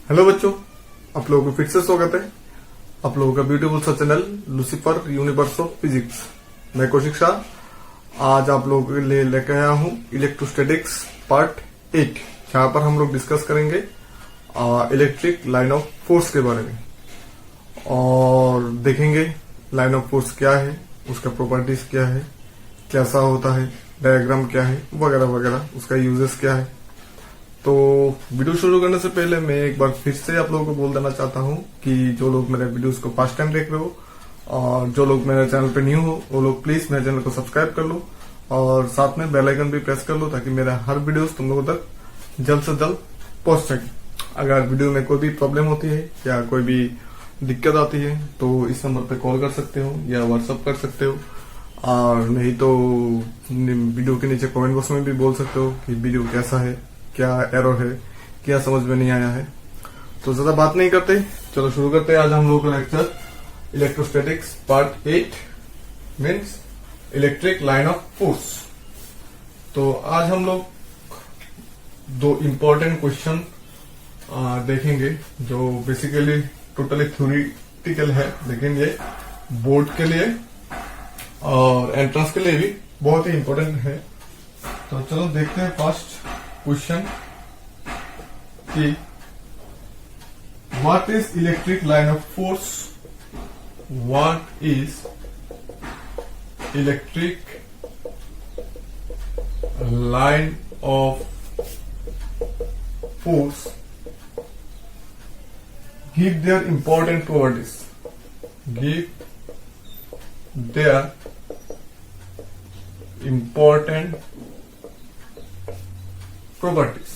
Hello बच्चों, आप लोगों को फिर से स्वागत है आप लोगों का ब्यूटीफुल सा channel Lucifer universe of physics. मैं कौशिक शाह आज आप लोगों के लिए लेकर आया हूं इलेक्ट्रोस्टैटिक्स पार्ट 8, जहां पर हम लोग डिस्कस करेंगे इलेक्ट्रिक लाइन ऑफ फोर्स के बारे में और देखेंगे लाइन ऑफ फोर्स क्या है, उसका प्रॉपर्टीज क्या है, कैसा होता है, डायग्राम क्या है, वगैरह वगैरह, उसका यूजेस क्या है। तो वीडियो शुरू करने से पहले मैं एक बार फिर से आप लोगों को बोल देना चाहता हूं कि जो लोग मेरे वीडियोस को फर्स्ट टाइम देख रहे हो और जो लोग मेरे चैनल पे न्यू हो वो लोग प्लीज मेरे चैनल को सब्सक्राइब कर लो और साथ में बेल आइकन भी प्रेस कर लो ताकि मेरा हर वीडियोस तुम लोगों तक जल्द से जल्द पहुंच सके। अगर वीडियो में कोई भी प्रॉब्लम होती है या कोई भी दिक्कत आती है तो इस नंबर पे कॉल कर सकते हो या व्हाट्सअप कर सकते हो, और नहीं तो वीडियो के नीचे कमेंट बॉक्स में भी बोल सकते हो कि वीडियो कैसा है, क्या एरर है, क्या समझ में नहीं आया है। तो ज्यादा बात नहीं करते, चलो शुरू करते हैं आज हम लोग का lecture electrostatics part 8 means electric line of force. तो आज हम लोग दो इम्पोर्टेंट क्वेश्चन देखेंगे जो बेसिकली टोटली थ्योरेटिकल है, लेकिन ये बोर्ड के लिए और एंट्रेंस के लिए भी बहुत ही इम्पोर्टेंट है। तो चलो देखते हैं फर्स्ट क्वेश्चन कि what is electric line of force, what is electric line of force, give their important properties, give their important properties।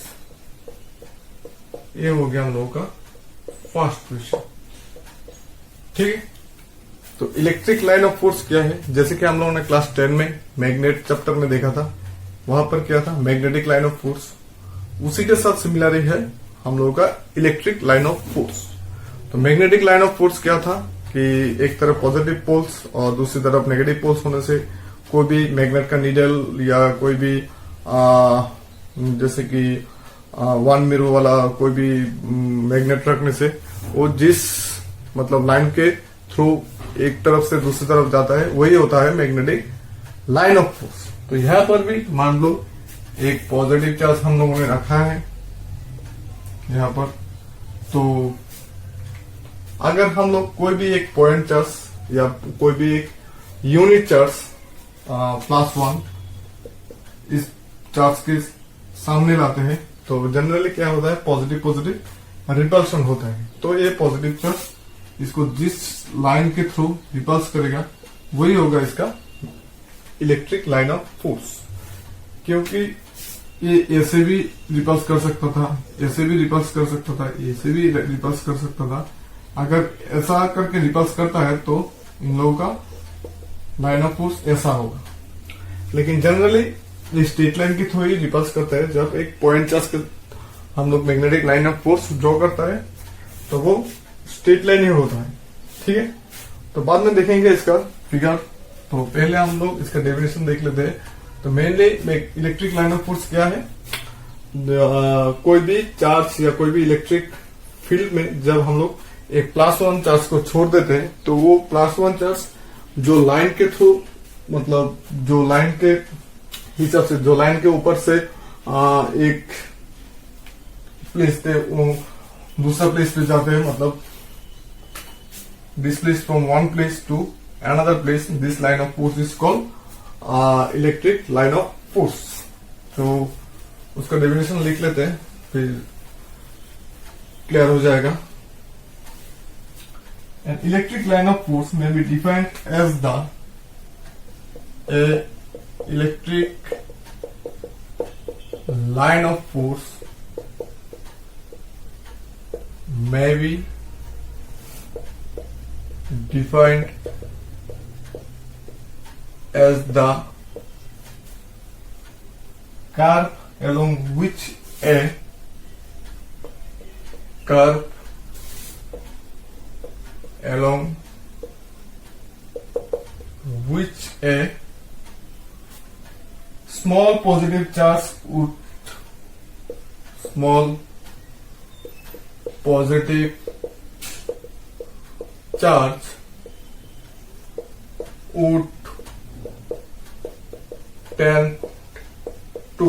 ये हो गया हम लोगों का फर्स्ट क्वेश्चन। ठीक है, तो इलेक्ट्रिक लाइन ऑफ फोर्स क्या है, जैसे कि हम लोगों ने क्लास 10 में मैग्नेट चैप्टर में देखा था, वहां पर क्या था मैग्नेटिक लाइन ऑफ फोर्स, उसी के साथ सिमिलर है हम लोगों का इलेक्ट्रिक लाइन ऑफ फोर्स। तो मैग्नेटिक लाइन ऑफ फोर्स क्या था कि एक तरफ पॉजिटिव पोल्स और दूसरी तरफ नेगेटिव पोल्स होने से कोई भी मैग्नेट का नीडल या कोई भी जैसे कि वन मिरर वाला कोई भी मैग्नेट रखने से वो जिस मतलब लाइन के थ्रू एक तरफ से दूसरी तरफ जाता है वही होता है मैग्नेटिक लाइन ऑफ फोर्स। तो यहां पर भी मान लो एक पॉजिटिव चार्ज हम लोगों ने रखा है यहां पर, तो अगर हम लोग कोई भी एक पॉइंट चार्ज या कोई भी एक यूनिट चार्ज +1 इस चार्ज के सामने लाते हैं तो जनरली क्या होता है पॉजिटिव पॉजिटिव रिपल्शन होता है। तो ये पॉजिटिव चार्ज इसको जिस लाइन के थ्रू रिपल्स करेगा वही होगा इसका इलेक्ट्रिक लाइन ऑफ फोर्स, क्योंकि ये ऐसे भी रिपल्स कर सकता था, ऐसे भी रिपल्स कर सकता था, ऐसे भी रिपल्स कर सकता था। अगर ऐसा करके रिपल्स करता है तो इन लोगों का लाइन ऑफ फोर्स ऐसा होगा, लेकिन जनरली ये स्ट्रेट लाइन की थ्रू ही रिपल्स करता है। जब एक पॉइंट चार्ज के हम लोग magnetic line of force draw करता है तो वो स्ट्रेट लाइन ही होता है। ठीक है, तो बाद में देखेंगे इसका फिगर। तो पहले हम लोग इसका डेफिनेशन देख लेते हैं। तो mainly electric line of force क्या है, कोई भी चार्ज या कोई भी इलेक्ट्रिक फील्ड में जब हम लोग एक +1 चार्ज को छोड़ देते हैं तो वो +1 चार्ज जो लाइन के थ्रू मतलब जो लाइन के हिसाब से जो लाइन के ऊपर से एक प्लेस पे वो दूसरा प्लेस पे जाते हैं, मतलब displace from one place to another place, this line of force is called electric line of force. तो उसका डेफिनेशन लिख लेते हैं फिर क्लियर हो जाएगा। An electric line of force may be defined as a electric line of force may be defined as the curve along which a curve along which a small positive charge would small positive charge would tend to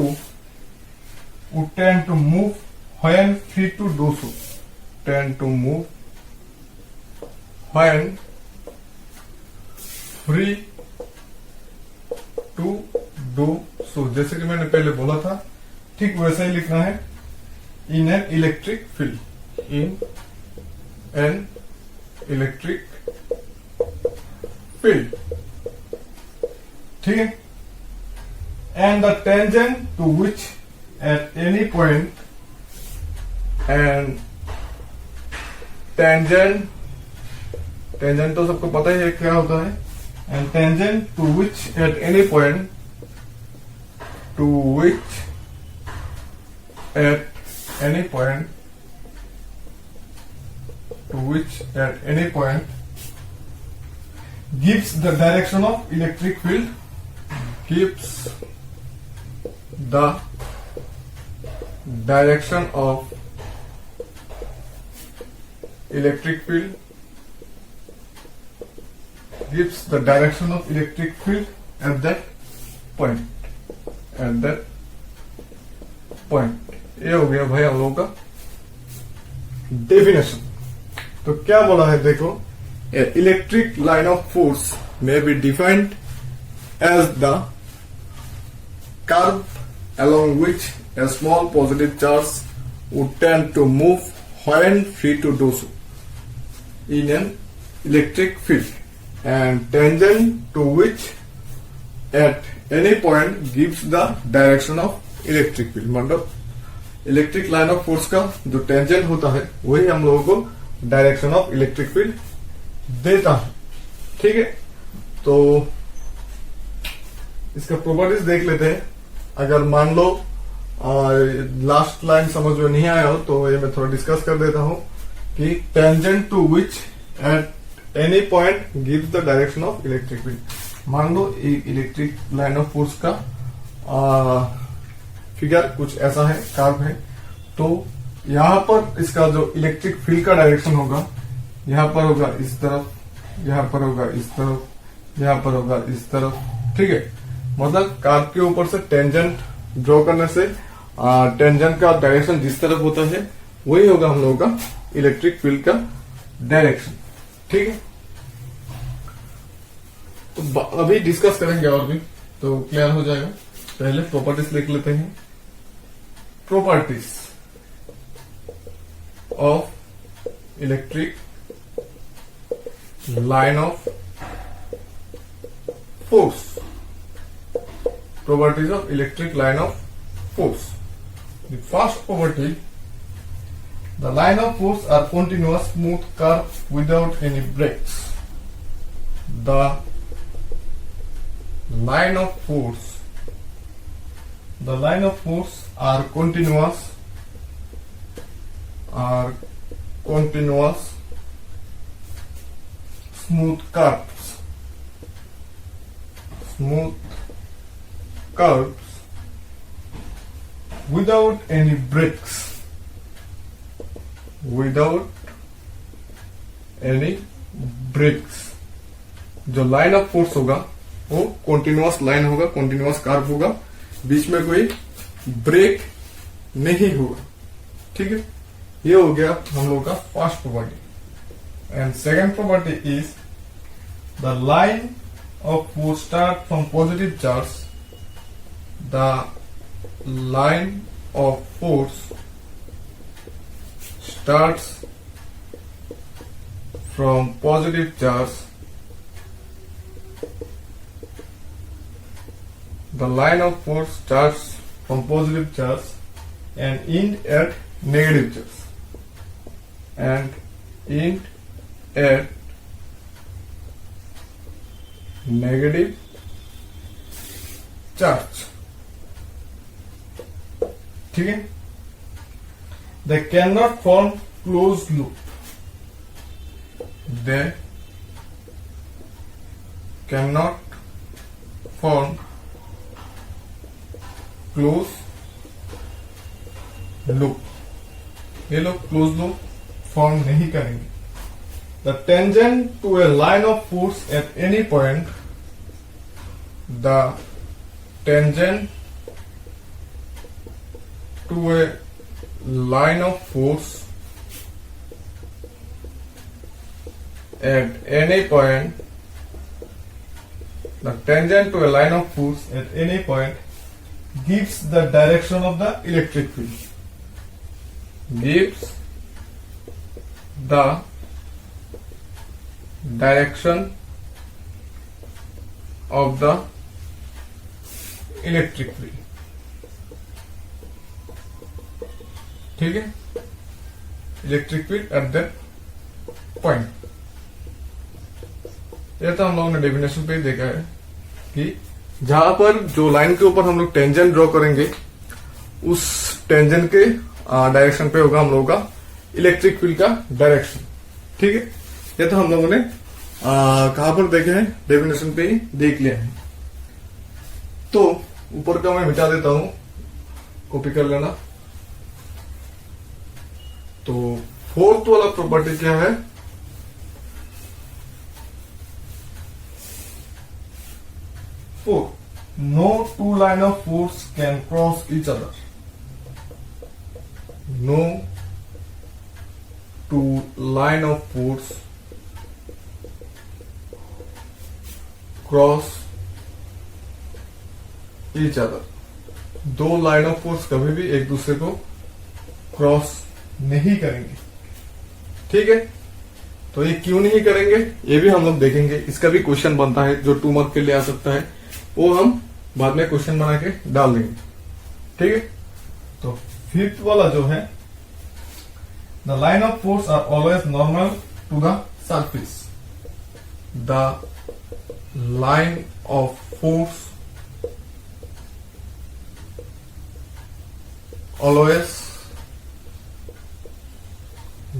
move when free to do so. Tend to move when free to do so. जैसे कि मैंने पहले बोला था, ठीक वैसा ही लिखना है. In an electric field, in an electric field, ठीक है. And the tangent to which at any point, and tangent तो सबको पता ही है क्या होता है. And tangent to which at any point, to which at any point, to which at any point gives the direction of electric field, gives the direction of electric field, gives the direction of electric field at that point, at that point. ये हो गया भाई हम लोगों का definition. तो क्या बोला है देखो, electric line of force may be defined as the curve along which a small positive charge would tend to move when free to do so in an electric field, and tangent to which at any point gives the direction of electric field. मतलब electric line of force का जो tangent होता है वही हम लोगों को direction of electric field देता है. ठीक है, तो इसका प्रॉपर्टीज देख लेते हैं. अगर मान लो लास्ट लाइन समझ में नहीं आया हो तो ये मैं थोड़ा डिस्कस कर देता हूं कि tangent to which at any point gives the direction of electric field. मान लो एक इलेक्ट्रिक लाइन ऑफ फोर्स का फिगर कुछ ऐसा है, कर्व है. तो यहां पर इसका जो इलेक्ट्रिक फील्ड का डायरेक्शन होगा, यहां पर होगा इस तरफ, यहां पर होगा इस तरफ, यहां पर होगा इस तरफ. ठीक है, मतलब कर्व के ऊपर से टेंजेंट ड्रॉ करने से टेंजेंट का डायरेक्शन जिस तरफ होता है वही होगा हम लोगों का इलेक्ट्रिक फील्ड का डायरेक्शन. ठीक है, तो अभी डिस्कस करेंगे और भी तो क्लियर हो जाएगा. पहले प्रॉपर्टीज लिख लेते हैं. Properties of electric line of force. Properties of electric line of force. The first property: the line of force are continuous smooth curve without any breaks. The line of force are continuous smooth curves without any breaks. जो line of force होगा वो continuous line होगा, continuous curve होगा, बीच में कोई break नहीं होगा. ठीक है, ये हो गया हम लोगों का first property. And second property is the line of force start from positive charge. The line of force starts from positive charge. The line of force starts from positive charge and end at negative charge. And end at negative charge. ठीक है, they cannot form closed loop. They cannot form closed loop. ये लोग close loop form नहीं करेंगे। The tangent to a line of force at any point, the tangent to a line of force at any point, the tangent to a line of force at any point gives the direction of the electric field. Gives the direction of the electric field. ठीक है, electric field at that point. ये तो हम लोगों ने definition पे ही देखा है कि जहां पर जो लाइन के ऊपर हम लोग टेंजेंट ड्रॉ करेंगे उस टेंजेंट के डायरेक्शन पे होगा हम लोगों का इलेक्ट्रिक फील्ड का डायरेक्शन। ठीक है, ये तो हम लोगों ने कहां पर देखे हैं, डेफिनेशन पे ही देख लिया है। तो ऊपर का मैं मिटा देता हूं, कॉपी कर लेना। तो फोर्थ वाला प्रॉपर्टी क्या है, no two line of force can cross each other. No two line of force cross each other. दो लाइन ऑफ फोर्स कभी भी एक दूसरे को क्रॉस नहीं करेंगे। ठीक है, तो ये क्यों नहीं करेंगे ये भी हम लोग देखेंगे। इसका भी क्वेश्चन बनता है जो 2 मार्क के लिए आ सकता है, वो हम बाद में क्वेश्चन बना के डाल देंगे। ठीक है, तो फिफ्थ वाला जो है, the line of force are always normal to the surface. The line of force always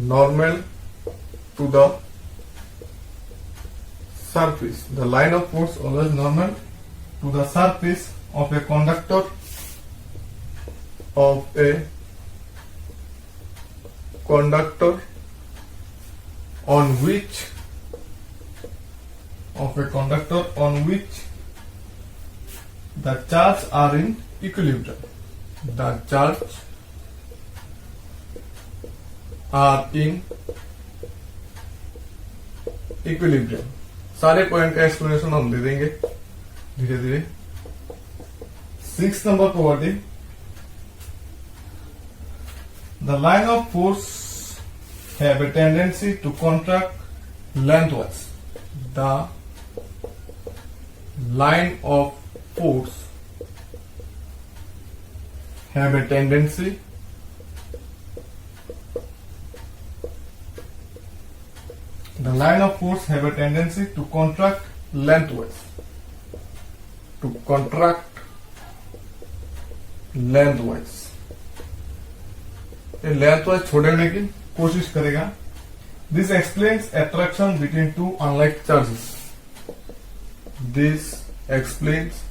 normal to the surface. The line of force always normal to the surface of a conductor on which the charge are in equilibrium. The charge are in equilibrium. सारे point का explanation हम दे देंगे धीरे धीरे। 6 number property, the line of force have a tendency to contract lengthwise. The line of force have a tendency The line of force have a tendency to contract lengthwise. To contract lengthwise. ये lengthwise छोड़ने की कोशिश करेगा। This explains attraction between two unlike charges. This explains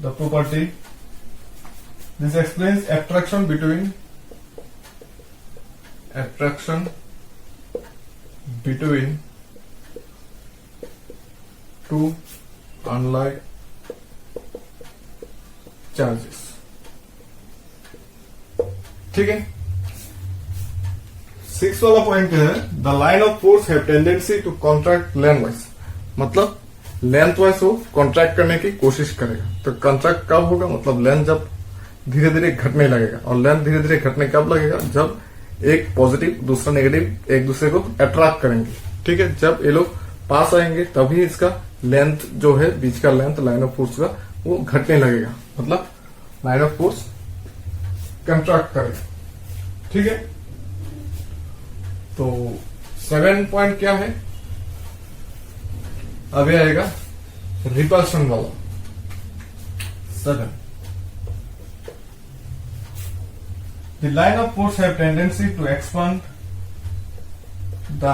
the property. This explains attraction between two unlike charges. ठीक है, 6 वाला point है, the line of force have tendency to contract lengthwise. मतलब लेंथवाइज वो कॉन्ट्रैक्ट करने की कोशिश करेगा। तो कॉन्ट्रैक्ट कब होगा, मतलब लेंथ जब धीरे धीरे घटने लगेगा। और लेंथ धीरे धीरे घटने कब लगेगा, जब एक पॉजिटिव दूसरा नेगेटिव एक दूसरे को अट्रैक्ट करेंगे। ठीक है, जब ये लोग पास आएंगे तभी इसका लेंथ जो है, बीच का लेंथ लाइन ऑफ फोर्स का, वो घटने लगेगा। मतलब लाइन ऑफ फोर्स कंट्रैक्ट करेगा। ठीक है, तो 7 पॉइंट क्या है, अभी आएगा रिपल्शन वाला। 7, the line of force have tendency to expand. The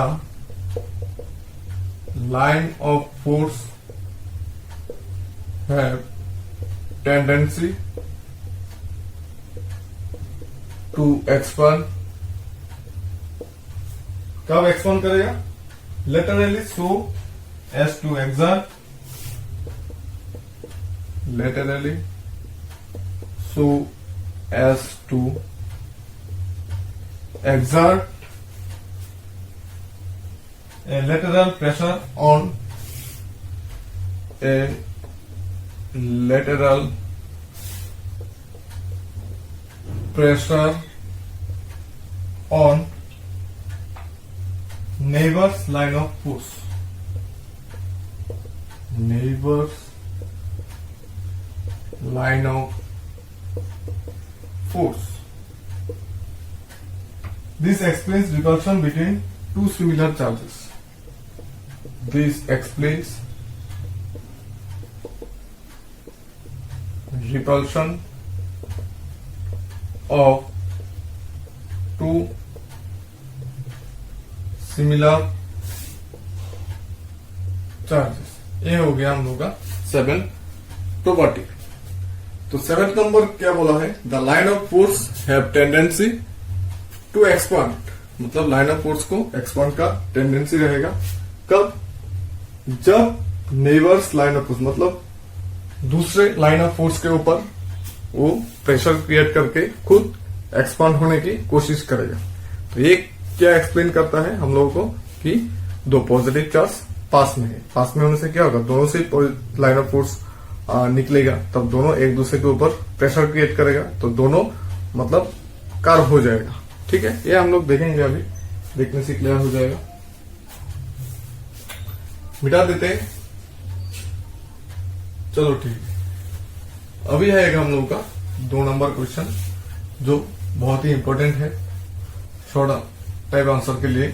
line of force have tendency to expand. कब एक्सपांड करेगा? Laterally, so as to exert, laterally so as to exert a lateral pressure on a lateral pressure on neighbor's line of force, neighbor's line of force. This explains repulsion between two similar charges. This explains repulsion of two similar charges. ये हो गया हम लोग का 7 property. तो 7th number क्या बोला है? The line of force have tendency to expand, मतलब लाइन ऑफ फोर्स को एक्सपांड का टेंडेंसी रहेगा। कब? जब नेबर्स लाइन ऑफ फोर्स, मतलब दूसरे लाइन ऑफ फोर्स के ऊपर वो प्रेशर क्रिएट करके खुद एक्सपांड होने की कोशिश करेगा। तो ये क्या एक्सप्लेन करता है हम लोगों को कि दो पॉजिटिव चार्ज पास में है, पास में होने से क्या होगा? दोनों से लाइन ऑफ फोर्स निकलेगा, तब दोनों एक दूसरे के ऊपर प्रेशर क्रिएट करेगा, तो दोनों मतलब कर्व हो जाएगा। ठीक है, ये हम लोग देखेंगे, अभी देखने से क्लियर हो जाएगा। मिटा देते हैं, चलो ठीक है। अभी आएगा हम लोग का 2 नंबर क्वेश्चन जो बहुत ही इंपॉर्टेंट है शॉर्ट टाइप आंसर के लिए।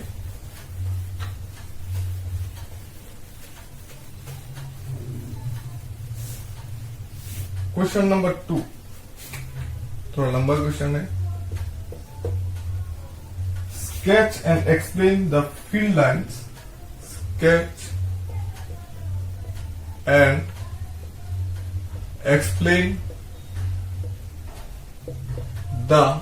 क्वेश्चन नंबर 2 थोड़ा लंबा क्वेश्चन है। Sketch and explain the field lines, sketch and explain the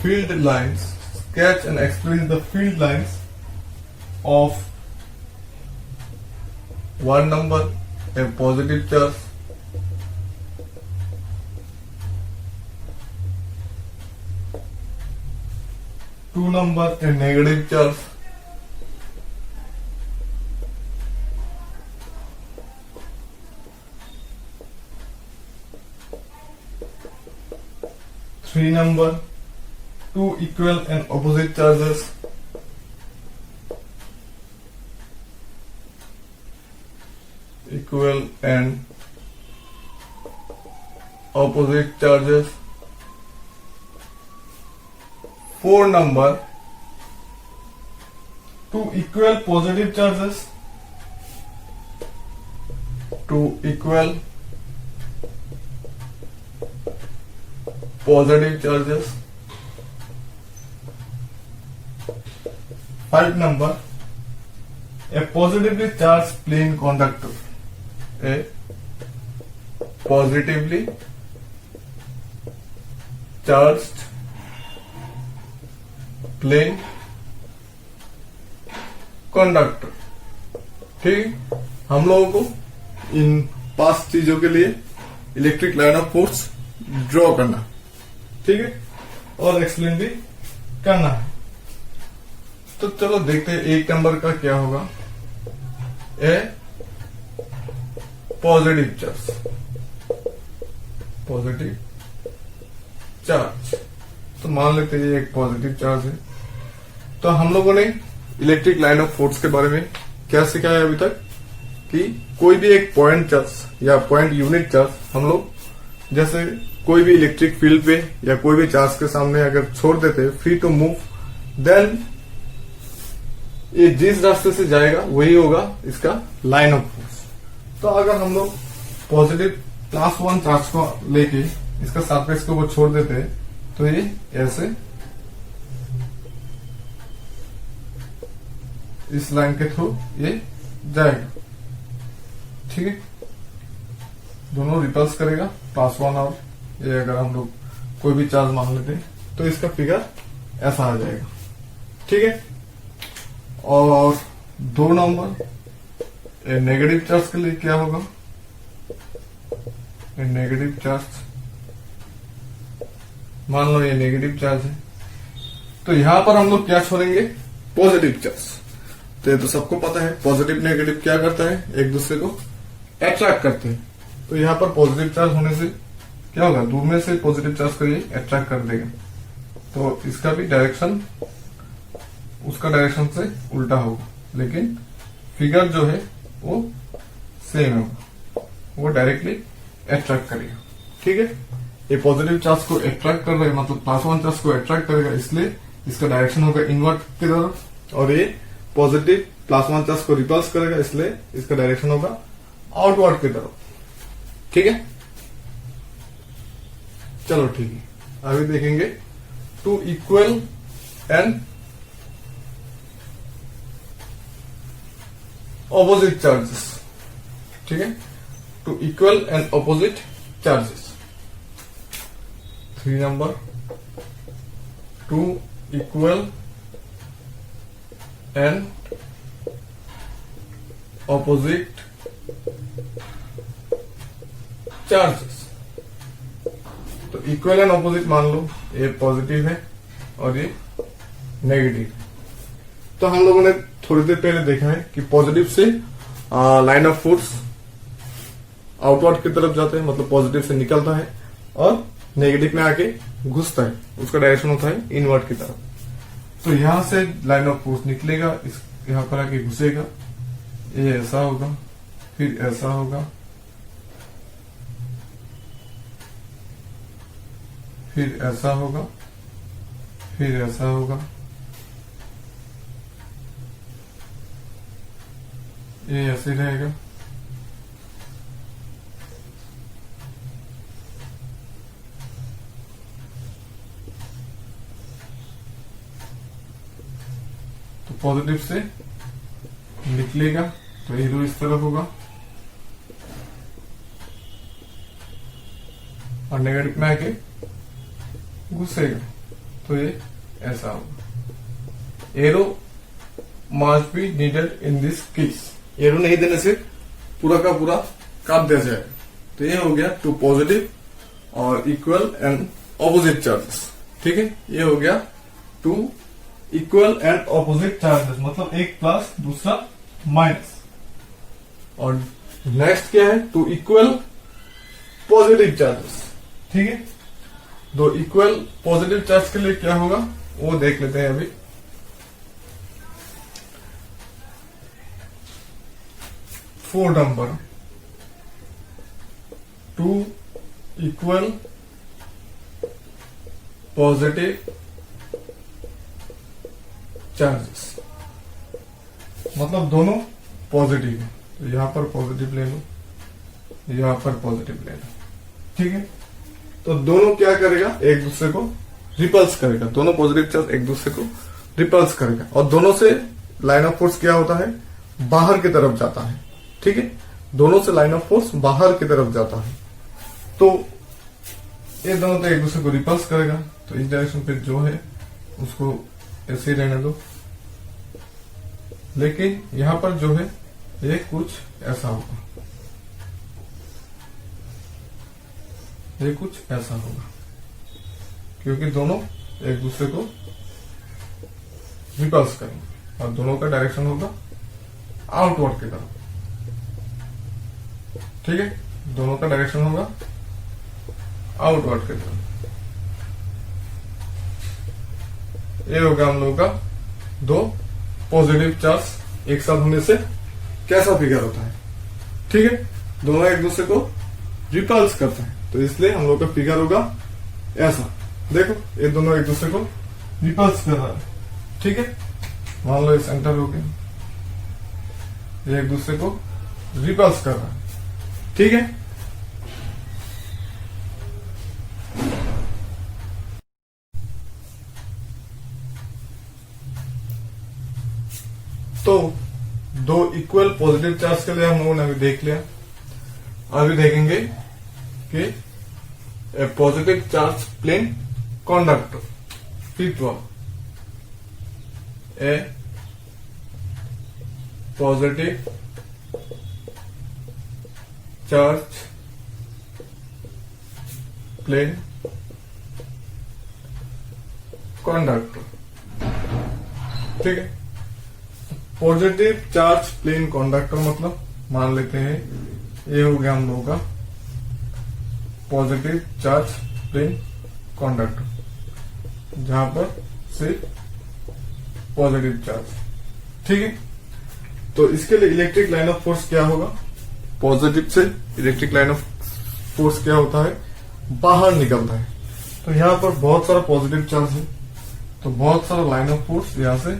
field lines, sketch and explain the field lines of one number a positive charge, two number a negative charge, three number two equal and opposite charges, equal and opposite charges, 4 number two equal positive charges, two equal positive charges, 5 number a positively charged plane conductor, a positively charged plane conductor। ठीक, हम लोगों को इन 5 चीजों के लिए electric line of force draw करना, ठीक है, और एक्सप्लेन भी करना है। तो चलो देखते हैं 1 नंबर का क्या होगा। ए पॉजिटिव चार्ज, पॉजिटिव चार्ज, तो मान लेते हैं ये एक पॉजिटिव चार्ज है। तो हम लोगों ने इलेक्ट्रिक लाइन ऑफ फोर्स के बारे में क्या सिखाया अभी तक कि कोई भी एक पॉइंट चार्ज या पॉइंट यूनिट चार्ज हम लोग जैसे कोई भी इलेक्ट्रिक फील्ड पे या कोई भी चार्ज के सामने अगर छोड़ देते फ्री टू मूव, देन ये जिस रास्ते से जाएगा वही होगा इसका लाइन ऑफ फोर्स। तो अगर हम लोग पॉजिटिव +1 चार्ज को लेके इसका सरफेस को वो छोड़ देते हैं तो ये ऐसे इस लाइन के थ्रू ये जाएगा, ठीक है, दोनों रिपल्स करेगा +1 और ये अगर हम लोग कोई भी चार्ज मान लेते हैं, तो इसका फिगर ऐसा आ जाएगा। ठीक है। और 2 नंबर नेगेटिव चार्ज के लिए क्या होगा, नेगेटिव चार्ज, मान लो ये नेगेटिव चार्ज है, तो यहां पर हम लोग क्या छोड़ेंगे, पॉजिटिव चार्ज। तो ये तो सबको पता है पॉजिटिव नेगेटिव क्या करता है, एक दूसरे को अट्रैक्ट करते हैं। तो यहां पर पॉजिटिव चार्ज होने से क्या होगा, दूर में से पॉजिटिव चार्ज को ये अट्रैक्ट कर देगा, तो इसका भी डायरेक्शन उसका डायरेक्शन से उल्टा होगा, लेकिन फिगर जो है वो सेम होगा, वो डायरेक्टली अट्रैक्ट करेगा। ठीक है। ये पॉजिटिव चार्ज को अट्रैक्ट कर रहा है, मतलब +1 चार्ज को अट्रैक्ट करेगा, इसलिए इसका डायरेक्शन होगा इनवर्ट की तरफ। और ये पॉजिटिव +1 चार्ज को रिपल्स करेगा, इसलिए इसका डायरेक्शन होगा आउटवर्ड की तरफ। ठीक है। चलो ठीक है, अभी देखेंगे 2 इक्वल एंड ऑपोजिट चार्जेस। ठीक है। 2 equal and opposite charges. 3 number 2 equal and opposite charges. तो इक्वल एंड ऑपोजिट मान लो, ये पॉजिटिव है और ये नेगेटिव है। तो हम लोगों ने थोड़ी देर पहले देखा है कि पॉजिटिव से लाइन ऑफ फोर्स आउटवर्ड की तरफ जाता है, मतलब पॉजिटिव से निकलता है, और नेगेटिव में आके घुसता है, उसका डायरेक्शन होता है इनवर्ट की तरफ। तो यहां से लाइन ऑफ फोर्स निकलेगा, इस यहां पर आके घुसेगा, ये ऐसा होगा, फिर ऐसा होगा, फिर ऐसा होगा, फिर ऐसा होगा, ये ऐसे रहेगा, तो पॉजिटिव से निकलेगा तो एरो इस तरफ होगा, और नेगेटिव में आके घुसेगा तो ये ऐसा होगा। Arrow must be needed in this case. Arrow नहीं देने से पूरा का पूरा काट दिया जाएगा। तो ये हो गया 2 पॉजिटिव और इक्वल एंड ऑपोजिट चार्जेस। ठीक है। ये हो गया 2 इक्वल एंड ऑपोजिट चार्जेस, मतलब एक प्लस दूसरा माइनस। और नेक्स्ट क्या है, 2 इक्वल पॉजिटिव चार्जेस। ठीक है। 2 इक्वल पॉजिटिव चार्ज के लिए क्या होगा वो देख लेते हैं अभी। Four number 2 equal positive charges, मतलब दोनों पॉजिटिव है, तो यहां पर पॉजिटिव ले लो, यहां पर पॉजिटिव ले लो। ठीक है। तो दोनों क्या करेगा, एक दूसरे को रिपल्स करेगा, दोनों पॉजिटिव चार्ज एक दूसरे को रिपल्स करेगा, और दोनों से लाइन ऑफ फोर्स क्या होता है, बाहर की तरफ जाता है। ठीक है। दोनों से लाइन ऑफ फोर्स बाहर की तरफ जाता है, तो ये दोनों तो एक दूसरे को रिपल्स करेगा, तो इस डायरेक्शन पे जो है उसको ऐसे ही रहने दो, लेकिन यहां पर जो है ये कुछ ऐसा होगा, ये कुछ ऐसा होगा, क्योंकि दोनों एक दूसरे को रिपल्स करेंगे और दोनों का डायरेक्शन होगा आउटवर्ड की तरफ। ठीक है। दोनों का डायरेक्शन होगा आउटवर्ड की तरफ। ये होगा हम लोगों का 2 पॉजिटिव चार्ज एक साथ होने से कैसा फिगर होता है। ठीक है। दोनों एक दूसरे को रिपल्स करते हैं, तो इसलिए हम लोग का फिगर होगा ऐसा। देखो ये दोनों एक दूसरे को रिपल्स कर रहा है। ठीक है। मान लो ये सेंटर हो गया, ये एक दूसरे को रिपल्स कर रहा है। ठीक है। तो 2 इक्वल पॉजिटिव चार्ज के लिए हम लोगों ने अभी देख लिया। अभी देखेंगे कि a positive charge plane conductor. Fifth one, a positive charge plane conductor. ठीक है, पॉजिटिव चार्ज प्लेन कंडक्टर मतलब मान लेते हैं ये हो गया हम लोगों का पॉजिटिव चार्ज प्लेन कंडक्टर, जहां पर सिर्फ पॉजिटिव चार्ज। ठीक है, तो इसके लिए इलेक्ट्रिक लाइन ऑफ फोर्स क्या होगा? पॉजिटिव से इलेक्ट्रिक लाइन ऑफ फोर्स क्या होता है? बाहर निकलता है। तो यहां पर बहुत सारा पॉजिटिव चार्ज है, तो बहुत सारा लाइन ऑफ फोर्स यहां से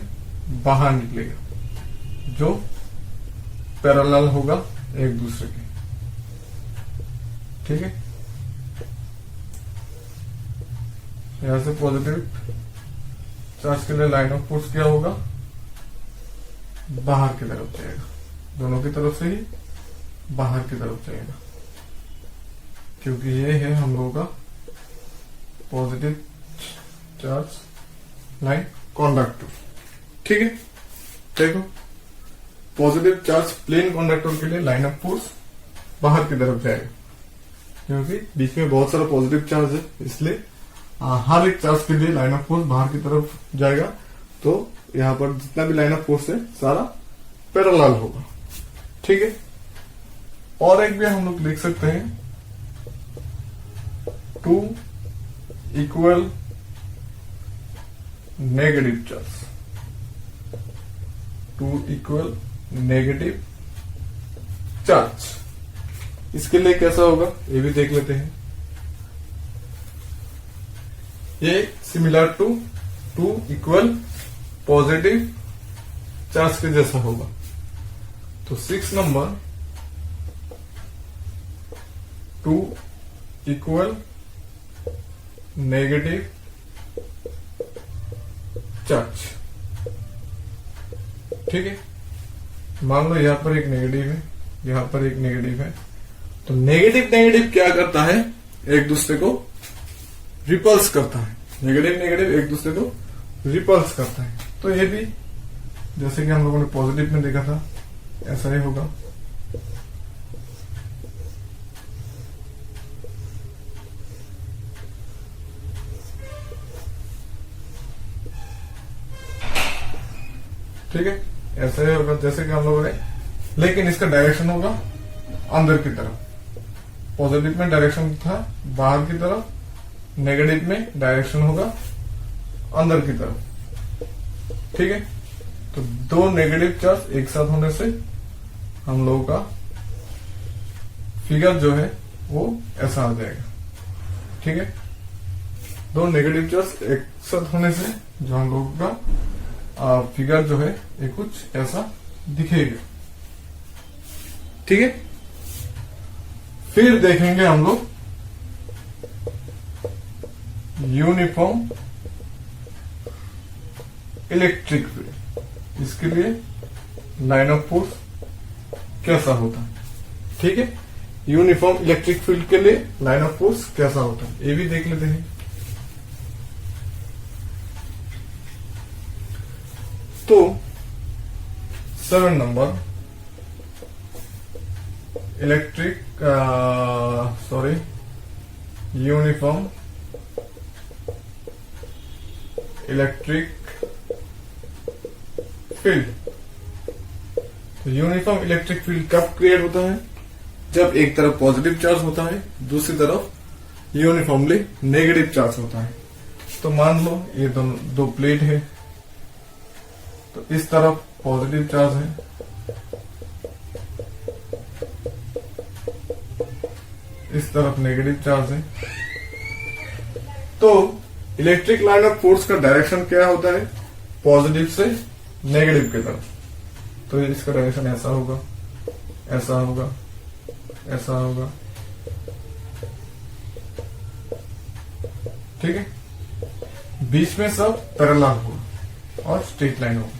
बाहर निकलेगा, जो पैरेलल होगा एक दूसरे के। ठीक है, यहां से पॉजिटिव चार्ज के लिए लाइन ऑफ फोर्स क्या होगा? बाहर की तरफ जाएगा, दोनों की तरफ से ही बाहर की तरफ जाएगा, क्योंकि ये है हम लोगों का पॉजिटिव चार्ज लाइन कंडक्टर। ठीक है, देखो पॉजिटिव चार्ज प्लेन कंडक्टर के लिए लाइन ऑफ फोर्स बाहर की तरफ जाएगा, क्योंकि बीच में बहुत सारा पॉजिटिव चार्ज है, इसलिए हर एक चार्ज के लिए लाइन ऑफ फोर्स बाहर की तरफ जाएगा। तो यहां पर जितना भी लाइन ऑफ फोर्स है सारा पैरेलल होगा। ठीक है, और एक भी हम लोग लिख सकते हैं, two equal negative charge, two equal negative charge. इसके लिए कैसा होगा ये भी देख लेते हैं। ये similar to two equal positive charge के जैसा होगा। तो 6 number, two equal negative charge. ठीक है, मान लो यहां पर एक नेगेटिव है, यहां पर एक नेगेटिव है, तो नेगेटिव नेगेटिव क्या करता है? एक दूसरे को रिपल्स करता है। नेगेटिव नेगेटिव एक दूसरे को रिपल्स करता है। तो ये भी जैसे कि हम लोगों ने पॉजिटिव में देखा था ऐसा ही होगा। ठीक है, ऐसा ही होगा जैसे कि हम लोगों ने, लेकिन इसका डायरेक्शन होगा अंदर की तरफ। पॉजिटिव में डायरेक्शन था बाहर की तरफ, नेगेटिव में डायरेक्शन होगा अंदर की तरफ। ठीक है, तो दो नेगेटिव चार्ज एक साथ होने से हम लोगों का फिगर जो है वो ऐसा आ जाएगा। ठीक है, दो नेगेटिव चार्ज एक साथ होने से जो हम लोगों का फिगर जो है ये कुछ ऐसा दिखेगा। ठीक है, फिर देखेंगे हम लोग यूनिफॉर्म इलेक्ट्रिक फील्ड। इसके लिए लाइन ऑफ फोर्स कैसा होता है? ठीक है, यूनिफॉर्म इलेक्ट्रिक फील्ड के लिए लाइन ऑफ फोर्स कैसा होता है ये भी देख लेते हैं। तो 7 नंबर, यूनिफॉर्म इलेक्ट्रिक फील्ड। तो यूनिफॉर्म इलेक्ट्रिक फील्ड कब क्रिएट होता है? जब एक तरफ पॉजिटिव चार्ज होता है, दूसरी तरफ यूनिफॉर्मली नेगेटिव चार्ज होता है। तो मान लो ये दो प्लेट है, तो इस तरफ पॉजिटिव चार्ज है, इस तरफ नेगेटिव चार्ज है। तो इलेक्ट्रिक लाइन ऑफ फोर्स का डायरेक्शन क्या होता है? पॉजिटिव से नेगेटिव की तरफ। तो इसका डायरेक्शन ऐसा होगा, ऐसा होगा, ऐसा होगा। ठीक है, बीच में सब पैरेलल होगा और स्ट्रेट लाइन होगा,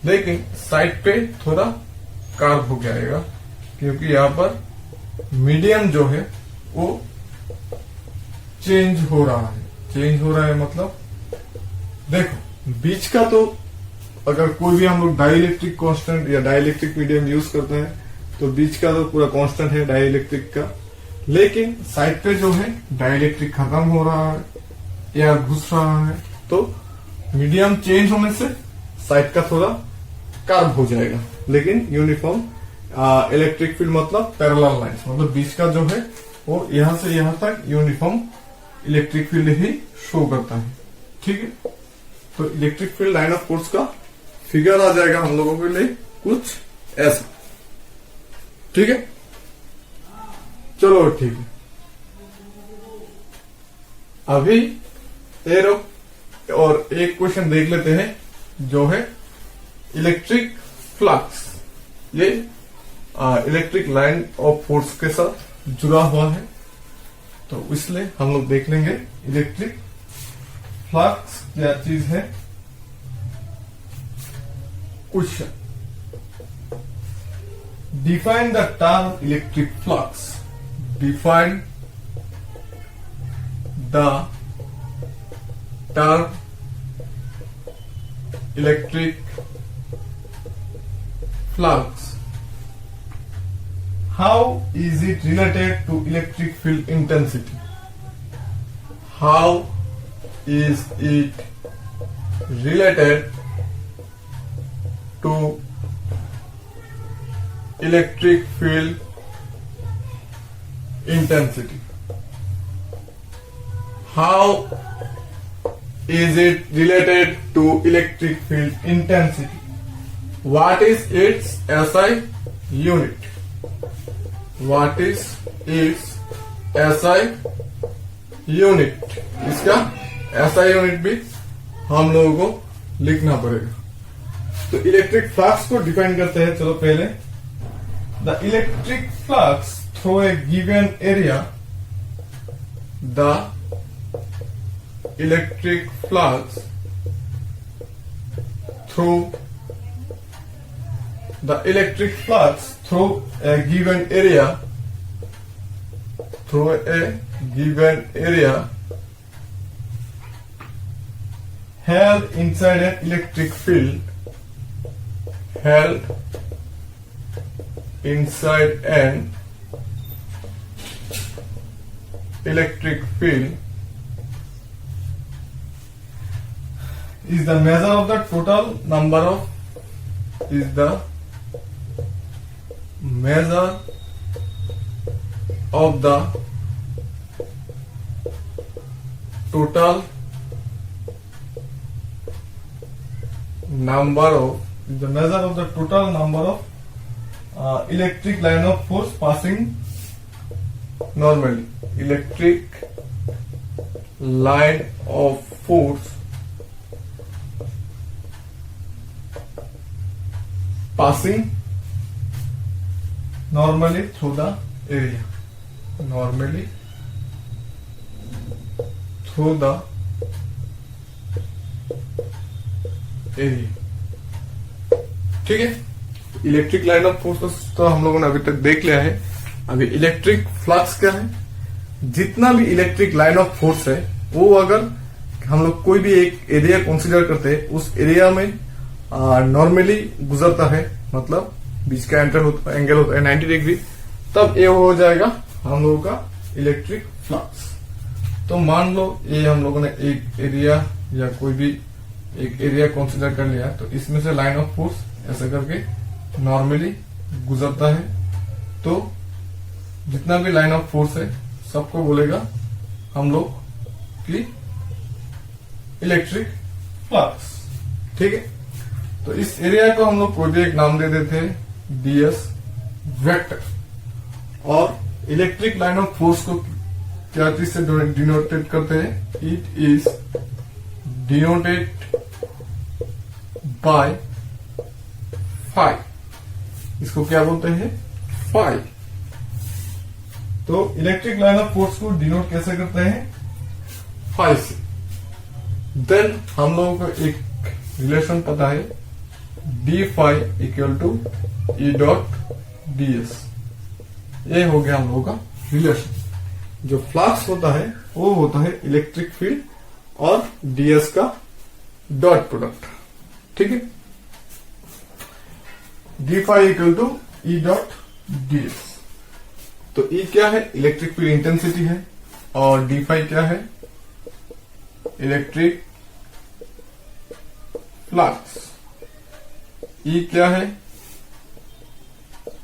लेकिन साइड पे थोड़ा कार्व हो जाएगा, क्योंकि यहां पर मीडियम जो है वो चेंज हो रहा है। चेंज हो रहा है मतलब देखो बीच का तो अगर कोई भी हम लोग डाइलेक्ट्रिक कांस्टेंट या डाइलेक्ट्रिक मीडियम यूज करते हैं तो बीच का तो पूरा कांस्टेंट है डाइलेक्ट्रिक का, लेकिन साइड पे जो है डाइलेक्ट्रिक खत्म हो रहा है या घुस रहा है, तो मीडियम चेंज होने से साइड का थोड़ा कर्व हो जाएगा, लेकिन यूनिफॉर्म इलेक्ट्रिक फील्ड मतलब पैरेलल लाइंस, मतलब बीच का जो है वो यहां से यहां तक यूनिफॉर्म इलेक्ट्रिक फील्ड ही शो करता है। ठीक है, तो electric field line of force का फिगर आ जाएगा हम लोगों के लिए कुछ ऐसा। ठीक है, चलो ठीक है। अभी एरो और एक क्वेश्चन देख लेते हैं जो है इलेक्ट्रिक फ्लक्स। ये इलेक्ट्रिक लाइन ऑफ फोर्स के साथ जुड़ा हुआ है, तो इसलिए हम लोग देख लेंगे इलेक्ट्रिक फ्लक्स क्या चीज है। Question, define the term electric flux. Define the term electric flux. How is it related to electric field intensity? How is it related to electric field intensity? How is it related to electric field intensity? What is its SI unit? What is its SI unit? इसका SI unit भी हम लोगों को लिखना पड़ेगा। तो electric flux को define करते हैं। चलो पहले, the electric flux through a given area, the electric flux through the electric flux through a given area held inside an electric field is the measure of the total number of total number of electric line of force passing normally. Electric line of force passing normally through the area. Normally through the area. ठीक है, electric line of force तो हम लोगों ने अभी तक देख लिया है। अभी इलेक्ट्रिक फ्लक्स क्या है? जितना भी इलेक्ट्रिक लाइन ऑफ फोर्स है वो अगर हम लोग कोई भी एक एरिया कंसीडर करते हैं, उस एरिया में नॉर्मली गुजरता है, मतलब बीच का एंगल होता है 90 डिग्री, तब ये हो जाएगा हम लोगों का इलेक्ट्रिक फ्लक्स। तो मान लो ये हम लोगों ने एक एरिया या कोई भी एक एरिया कंसीडर कर लिया, तो इसमें से लाइन ऑफ फोर्स ऐसा करके नॉर्मली गुजरता है, तो जितना भी लाइन ऑफ फोर्स है सबको बोलेगा हम लोग कि इलेक्ट्रिक फ्लक्स। ठीक है, तो इस एरिया को हम लोग कोई भी एक नाम दे देते हैं ds वेक्टर। और इलेक्ट्रिक लाइन ऑफ फोर्स को क्या चीज से डिनोटेड करते हैं? It is denoted by phi. इसको क्या बोलते हैं? फाई। तो इलेक्ट्रिक लाइन ऑफ फोर्स को डिनोट कैसे करते हैं? फाई से। देन हम लोगों को एक रिलेशन पता है, d phi equal to E dot d s. ये हो गया हम लोगों का रिलेशन। जो फ्लक्स होता है वो होता है इलेक्ट्रिक फील्ड और डीएस का डॉट प्रोडक्ट। ठीक है, d phi equal to E dot ds. तो ई क्या है, इलेक्ट्रिक फील्ड इंटेंसिटी है, और डी फाई क्या है, इलेक्ट्रिक फ्लक्स। ई क्या है,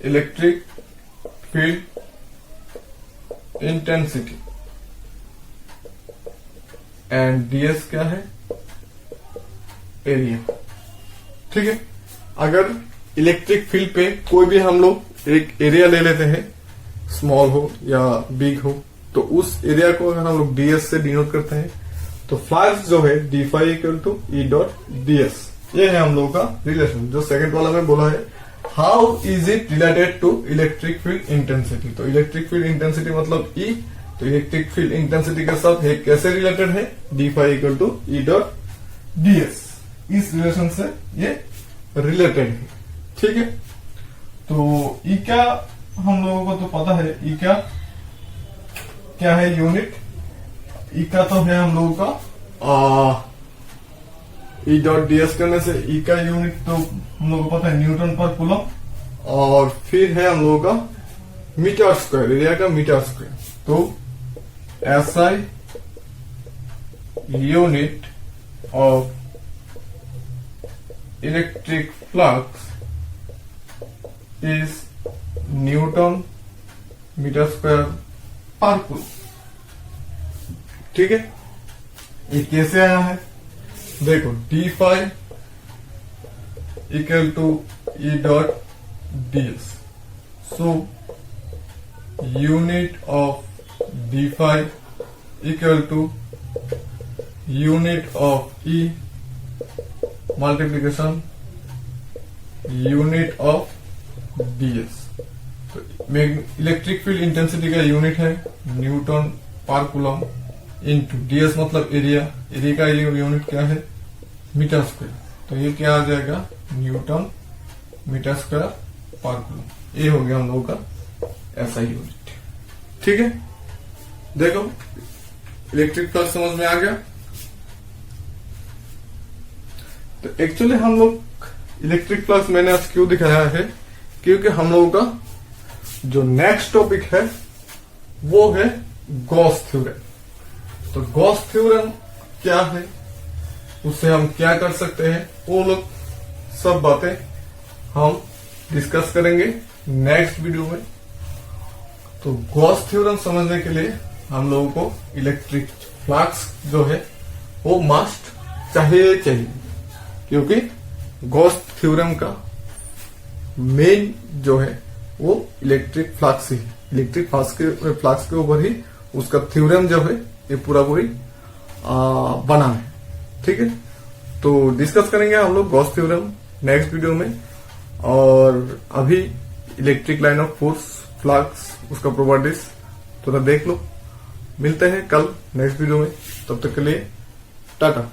electric field intensity, and DS क्या है, एरिया। ठीक है, अगर इलेक्ट्रिक फील्ड पे कोई भी हम लोग एक एरिया ले लेते हैं, स्मॉल हो या बिग हो, तो उस एरिया को अगर हम लोग डीएस से डिनोट करते हैं, तो फ्लक्स जो है d phi equal to E dot ds. ये है हम लोगों का रिलेशन। जो सेकंड वाला में बोला है, how is it related to electric field intensity. तो इलेक्ट्रिक फील्ड इंटेंसिटी मतलब ई, तो इलेक्ट्रिक फील्ड इंटेंसिटी के साथ है कैसे रिलेटेड है, d phi equal to E dot ds. इस रिलेशन से ये रिलेटेड है। ठीक है, तो ई क्या हम लोगों को तो पता है, ई क्या है यूनिट। ई का तो है हम लोगों का ई डॉट डीएस करने से ई का यूनिट तो हम लोगों को पता है न्यूटन पर कूलम, और फिर है हम लोगों का मीटर स्क्वायर, एरिया का मीटर स्क्वायर। तो SI unit of electric flux is newton metre square per coulomb. ठीक है, ये कैसे आया है, देखो d phi equal to E dot ds. So unit of d phi equal to unit of E multiplication unit of ds. तो electric field intensity का unit है newton per coulomb, into ds मतलब एरिया, एरिया का unit क्या है, metre square. तो ये क्या आ जाएगा, Newton metre square per coulomb. ये हो गया हम लोगों का ऐसा यूनिट। ठीक है, देखो इलेक्ट्रिक फ्लक्स समझ में आ गया। तो एक्चुअली हम लोग इलेक्ट्रिक फ्लक्स मैंने आज क्यों दिखाया है, क्योंकि हम लोगों का जो नेक्स्ट टॉपिक है वो है गॉस थ्योरम। तो गॉस थ्योरम क्या है, उससे हम क्या कर सकते हैं, वो लोग सब बातें हम डिस्कस करेंगे नेक्स्ट वीडियो में। तो गॉस थ्योरम समझने के लिए हम लोगों को इलेक्ट्रिक फ्लक्स जो है वो मस्ट चाहिए, क्योंकि गॉस थ्योरम का मेन जो है वो इलेक्ट्रिक फ्लक्स ही, इलेक्ट्रिक फ्लक्स के ऊपर ही उसका थ्योरम जो है ये पूरा पूरी बना है। ठीक है, तो डिस्कस करेंगे हम लोग गॉस थ्योरम नेक्स्ट वीडियो में। और अभी electric line of force, flux, उसका प्रॉपर्टीज थोड़ा देख लो। मिलते हैं कल नेक्स्ट वीडियो में, तब तक के लिए टाटा।